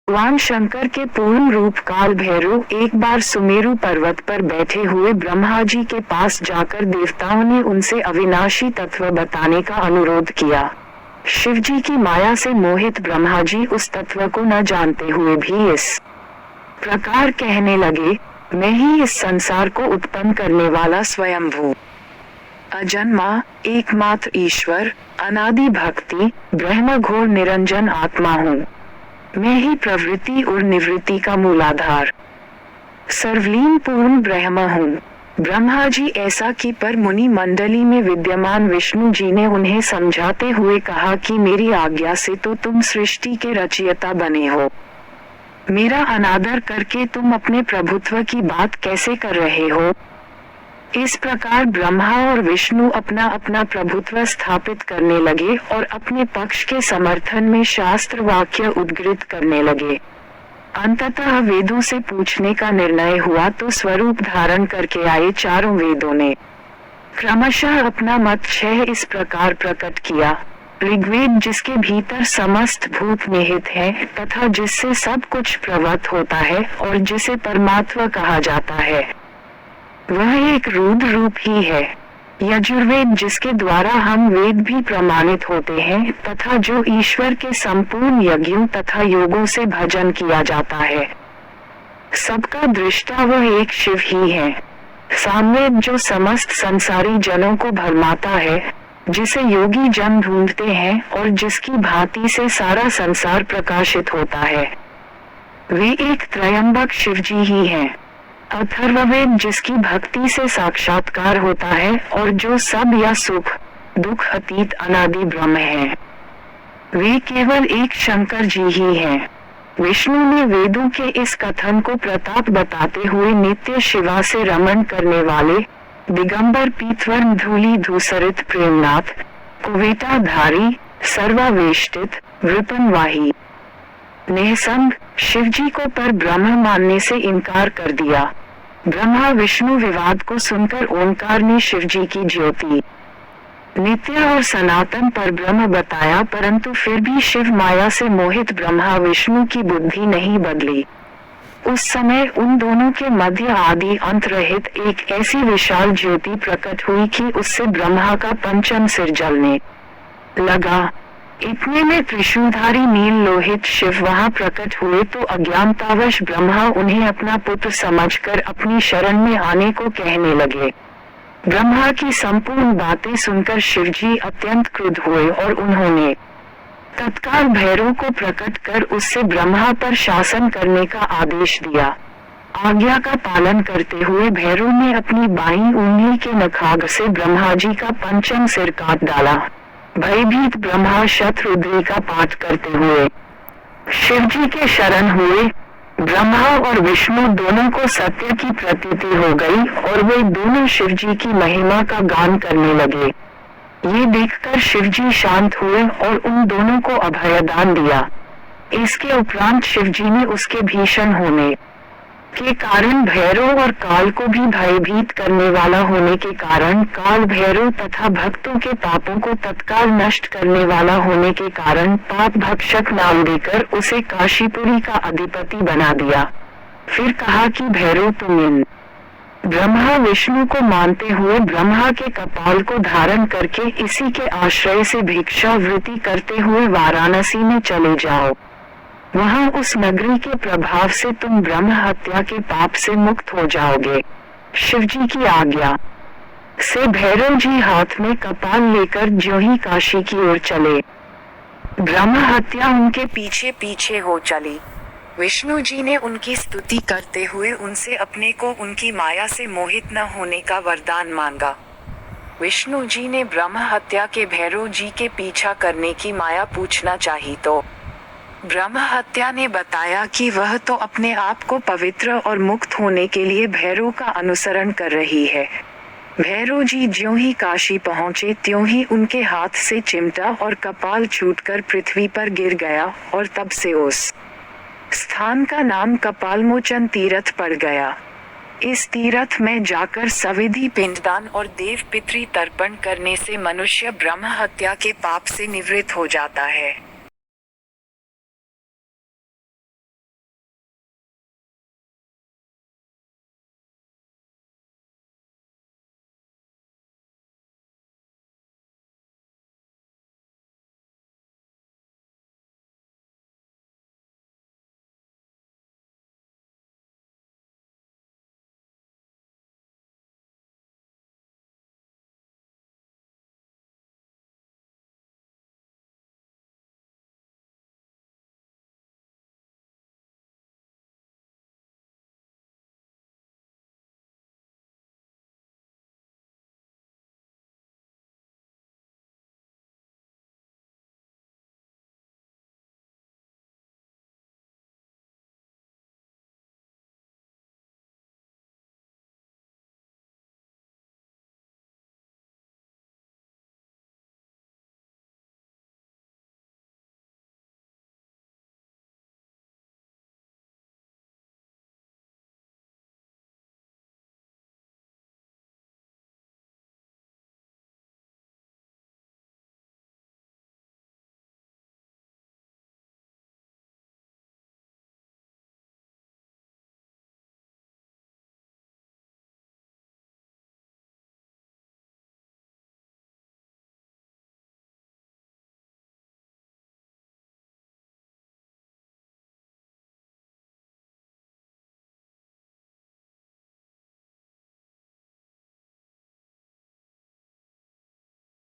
भगवान शंकर के पूर्ण रूप काल भैरव एक बार सुमेरु पर्वत पर बैठे हुए ब्रह्मा जी के पास जाकर देवताओं ने उनसे अविनाशी तत्व बताने का अनुरोध किया। शिव जी की माया से मोहित ब्रह्मा जी उस तत्व को न जानते हुए भी इस प्रकार कहने लगे, मैं ही इस संसार को उत्पन्न करने वाला स्वयंभू अजन्मा एकमात्र ईश्वर अनादि भक्ति ब्रह्म घोर निरंजन आत्मा हूँ। मैं ही प्रवृत्ति और निवृत्ति का मूलाधार सर्वलीन पूर्ण ब्रह्म हूँ। ब्रह्मा जी ऐसा कि पर मुनि मंडली में विद्यमान विष्णु जी ने उन्हें समझाते हुए कहा कि मेरी आज्ञा से तो तुम सृष्टि के रचयिता बने हो, मेरा अनादर करके तुम अपने प्रभुत्व की बात कैसे कर रहे हो। इस प्रकार ब्रह्मा और विष्णु अपना अपना प्रभुत्व स्थापित करने लगे और अपने पक्ष के समर्थन में शास्त्र वाक्य उद्धृत करने लगे। अंततः वेदों से पूछने का निर्णय हुआ तो स्वरूप धारण करके आए चारों वेदों ने क्रमशः अपना मत 6 इस प्रकार प्रकट किया। ऋग्वेद जिसके भीतर समस्त भूत निहित है तथा जिससे सब कुछ प्रवत होता है और जिसे परमात्मा कहा जाता है, वह एक रुद्र रूप ही है। यजुर्वेद जिसके द्वारा हम वेद भी प्रमाणित होते हैं तथा जो ईश्वर के संपूर्ण यज्ञों तथा योगों से भजन किया जाता है, सबका दृष्टा वह एक शिव ही है। सामवेद जो समस्त संसारी जनों को भरमाता है, जिसे योगी जन ढूंढते हैं और जिसकी भांति से सारा संसार प्रकाशित होता है, वे एक त्रयंबक शिव जी ही हैं। अथर्ववेद जिसकी भक्ति से साक्षात्कार होता है और जो सब या सुख दुख अतीत अनादि ब्रह्म है, वे केवल एक शंकर जी ही हैं। विष्णु ने वेदों के इस कथन को प्रताप बताते हुए नित्य शिवा से रमण करने वाले दिगंबर पीतवर्ण धूली धूसरित प्रेमनाथ कुवेटाधारी सर्वावेष्टित वृपनवाही निःसंग शिव जी को पर ब्रह्म मानने से इनकार कर दिया। ब्रह्मा विष्णु विवाद को सुनकर ओंकार ने शिव जी की ज्योति नित्य और सनातन पर ब्रह्म बताया, परंतु फिर भी शिव माया से मोहित ब्रह्मा विष्णु की बुद्धि नहीं बदली। उस समय उन दोनों के मध्य आदि अंत रहित एक ऐसी विशाल ज्योति प्रकट हुई कि उससे ब्रह्मा का पंचम सिर जलने लगा। इतने में त्रिशूलधारी नील लोहित शिव वहां प्रकट हुए तो अज्ञानतावश ब्रह्मा उन्हें अपना पुत्र समझकर अपनी शरण में आने को कहने लगे। ब्रह्मा की संपूर्ण बातें सुनकर शिवजी अत्यंत क्रुद्ध हुए और उन्होंने तत्काल भैरव को प्रकट कर उससे ब्रह्मा पर शासन करने का आदेश दिया। आज्ञा का पालन करते हुए भैरव ने अपनी बाईं उंगली के नखाग्र से ब्रह्मा जी का पंचम सिर काट डाला। भयभीत ब्रह्मा शतरुद्री का पाठ करते हुए शिव जी के शरण हुए। ब्रह्मा और विष्णु दोनों को सत्य की प्रतीति हो गई और वे दोनों शिव जी की महिमा का गान करने लगे। ये देखकर शिव जी शांत हुए और उन दोनों को अभयदान दिया। इसके उपरांत शिव जी ने उसके भीषण होने के कारण भैरव और काल को भी भयभीत करने वाला होने के कारण काल भैरव तथा भक्तों के पापों को तत्काल नष्ट करने वाला होने के कारण पाप भक्षक नाम देकर उसे काशीपुरी का अधिपति बना दिया। फिर कहा कि भैरव तुम इन ब्रह्मा विष्णु को मानते हुए ब्रह्मा के कपाल को धारण करके इसी के आश्रय से भिक्षावृत्ति करते हुए वाराणसी में चले जाओ। वहां उस नगरी के प्रभाव से तुम ब्रह्म हत्या के पाप से मुक्त हो जाओगे। शिवजी की आज्ञा से भैरव जी हाथ में कपाल लेकर ज्यों ही काशी की ओर चले, ब्रह्म हत्या उनके पीछे पीछे हो चली। विष्णु जी ने उनकी स्तुति करते हुए उनसे अपने को उनकी माया से मोहित न होने का वरदान मांगा। विष्णु जी ने ब्रह्म हत्या के भैरव जी के पीछा करने की माया पूछना चाहिए तो ब्रह्म हत्या ने बताया कि वह तो अपने आप को पवित्र और मुक्त होने के लिए भैरव का अनुसरण कर रही है। भैरव जी ज्यों ही काशी पहुंचे त्यों ही उनके हाथ से चिमटा और कपाल छूटकर पृथ्वी पर गिर गया और तब से उस स्थान का नाम कपालमोचन तीर्थ पड़ गया। इस तीर्थ में जाकर सविधि पिंडदान और देव पितृ तर्पण करने से मनुष्य ब्रह्म हत्या के पाप से निवृत्त हो जाता है।